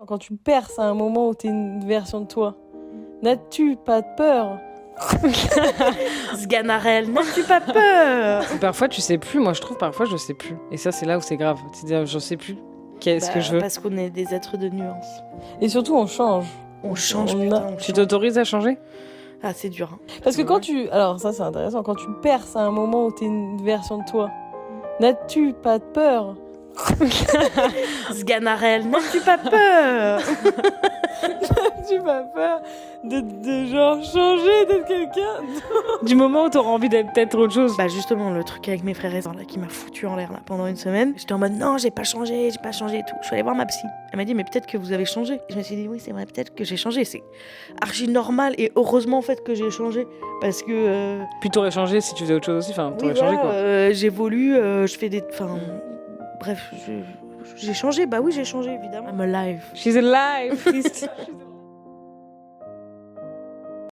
quand tu perces à un moment où t'es une version de toi, n'as-tu pas peur? Sganarelle, n'as-tu pas peur? Parfois, tu sais plus. Moi, je trouve parfois, je sais plus. Et ça, c'est là où c'est grave. C'est-à-dire, je sais plus. Qu'est-ce que je veux? Parce qu'on est des êtres de nuances. Et surtout, on change. On change, On putain, a- on Tu change. t'autorises à changer? Ah, c'est dur. Hein. Parce que quand tu... Alors ça, c'est intéressant. Quand tu perces à un moment où t'es une version de toi, n'as-tu pas peur? Sganarelle, n'as-tu pas peur? N'as-tu pas peur de genre changer, d'être quelqu'un? Du moment où t'auras envie d'être peut-être autre chose. Bah justement, le truc avec mes frères et sœurs là qui m'a foutu en l'air là pendant une semaine. J'étais en mode non, j'ai pas changé et tout. Je suis allée voir ma psy. Elle m'a dit mais peut-être que vous avez changé. Et je me suis dit oui, c'est vrai, peut-être que j'ai changé. C'est archi normal et heureusement en fait que j'ai changé parce que Puis t'aurais changé si tu faisais autre chose aussi. Enfin, t'aurais oui, changé voilà, quoi. j'évolue, je fais des bref, j'ai changé. Bah oui, j'ai changé évidemment. I'm alive. She's alive.